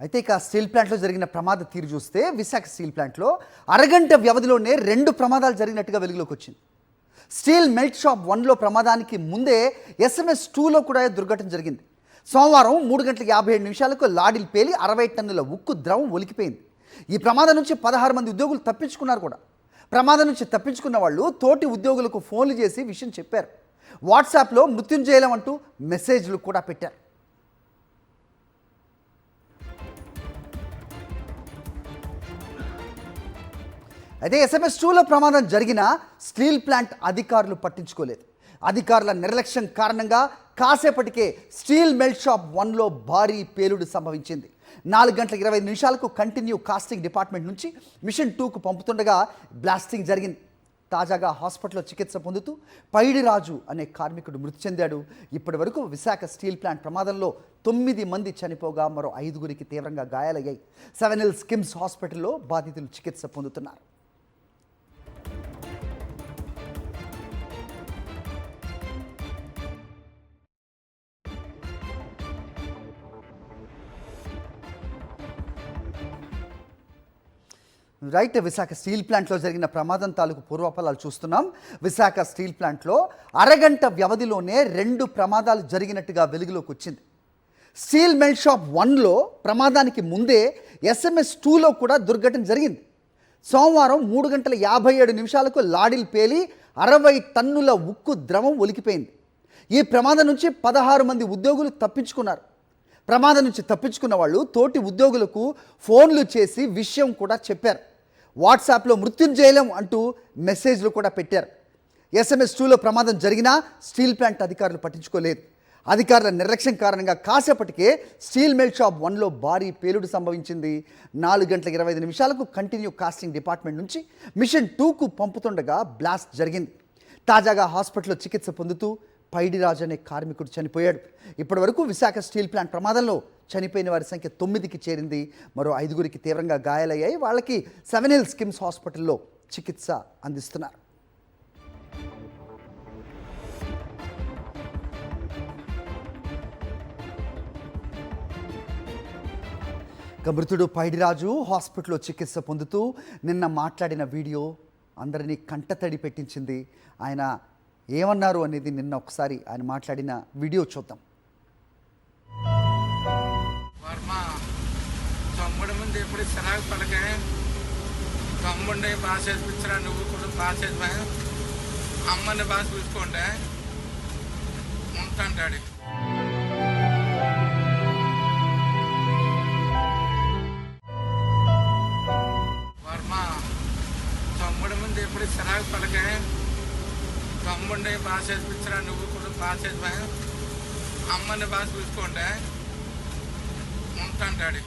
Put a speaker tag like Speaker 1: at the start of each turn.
Speaker 1: అయితే ఇక స్టీల్ ప్లాంట్లో జరిగిన ప్రమాద తీరు చూస్తే విశాఖ స్టీల్ ప్లాంట్లో అరగంట వ్యవధిలోనే 2 ప్రమాదాలు జరిగినట్టుగా వెలుగులోకి వచ్చింది. స్టీల్ మెల్ట్ షాప్ 1లో ప్రమాదానికి ముందే SMS 2లో కూడా దుర్ఘటన జరిగింది. సోమవారం 3:57 లాడీలు పేలి 60 టన్నుల ఉక్కు ద్రవం ఒలికిపోయింది. ఈ ప్రమాదం నుంచి 16 మంది ఉద్యోగులు తప్పించుకున్నారు కూడా. ప్రమాదం నుంచి తప్పించుకున్న వాళ్ళు తోటి ఉద్యోగులకు ఫోన్లు చేసి విషయం చెప్పారు. వాట్సాప్లో మృత్యుంజయలం అంటూ మెసేజ్లు కూడా పెట్టారు. అదే SMS 2లో ప్రమాదం జరిగినా స్టీల్ ప్లాంట్ అధికారులు పట్టించుకోలేదు. అధికారుల నిర్లక్ష్యం కారణంగా కాసేపటికే స్టీల్ మెల్ట్ షాప్ 1లో భారీ పేలుడు సంభవించింది. 4:25 కంటిన్యూ కాస్టింగ్ డిపార్ట్మెంట్ నుంచి మిషన్ 2కు పంపుతుండగా బ్లాస్టింగ్ జరిగింది. తాజాగా హాస్పిటల్లో చికిత్స పొందుతూ పైడిరాజు అనే కార్మికుడు మృతి చెందాడు. ఇప్పటి వరకు విశాఖ స్టీల్ ప్లాంట్ ప్రమాదంలో 9 మంది చనిపోగా మరో 5గురికి తీవ్రంగా గాయాలయ్యాయి. 7 Hills కిమ్స్ హాస్పిటల్లో బాధితులు చికిత్స పొందుతున్నారు. రైట్, విశాఖ స్టీల్ ప్లాంట్లో జరిగిన ప్రమాదం తాలూకు పూర్వాపరాలు చూస్తున్నాం. విశాఖ స్టీల్ ప్లాంట్లో అరగంట వ్యవధిలోనే 2 ప్రమాదాలు జరిగినట్టుగా వెలుగులోకి వచ్చింది. స్టీల్ మెల్ట్ షాప్ 1లో ప్రమాదానికి ముందే SMS 2లో కూడా దుర్ఘటన జరిగింది. సోమవారం 3:57 లాడీలు పేలి 60 టన్నుల ఉక్కు ద్రవం ఒలికిపోయింది. ఈ ప్రమాదం నుంచి 16 మంది ఉద్యోగులు తప్పించుకున్నారు. ప్రమాదం నుంచి తప్పించుకున్న వాళ్ళు తోటి ఉద్యోగులకు ఫోన్లు చేసి విషయం కూడా చెప్పారు. వాట్సాప్లో మృత్యుంజయలం అంటూ మెసేజ్లు కూడా పెట్టారు. SMS 2లో ప్రమాదం జరిగినా స్టీల్ ప్లాంట్ అధికారులు పట్టించుకోలేదు. అధికారుల నిర్లక్ష్యం కారణంగా కాసేపటికే స్టీల్ మెల్ట్ షాప్ 1లో భారీ పేలుడు సంభవించింది. 4:25 కంటిన్యూ కాస్టింగ్ డిపార్ట్మెంట్ నుంచి మిషన్ 2కు పంపుతుండగా బ్లాస్ట్ జరిగింది. తాజాగా హాస్పిటల్లో చికిత్స పొందుతూ పైడిరాజు అనే కార్మికుడు చనిపోయాడు. ఇప్పటి వరకు విశాఖ స్టీల్ ప్లాంట్ ప్రమాదంలో చనిపోయిన వారి సంఖ్య 9కి చేరింది. మరో 5గురికి తీవ్రంగా గాయాలయ్యాయి. వాళ్ళకి 7 Hills కిమ్స్ హాస్పిటల్లో చికిత్స అందిస్తున్నారు. మృతుడు పైడిరాజు హాస్పిటల్లో చికిత్స పొందుతూ నిన్న మాట్లాడిన వీడియో అందరినీ కంటతడి పెట్టించింది. ఆయన ఏమన్నారు అనేది నిన్న ఒకసారి ఆయన మాట్లాడిన వీడియో చూద్దాం.
Speaker 2: తమ్ముడి ముందు ఎప్పుడు చిరాకు పడకే, తమ్ముడిని బాగా చేసిపించరా, నువ్వు కూడా బాగా చేసిపా, అమ్మని బాగా చూసుకోండి ఉంటాంటాడు. వర్మ తమ్ముడి ముందు ఎప్పుడు చిరాకు పడకే, తమ్ముడిని బాగా చేసిపించరా, నువ్వు కూడా బాగా చేసిపా, అమ్మని బాగా చూసుకోండి ఉంటాంటాడు.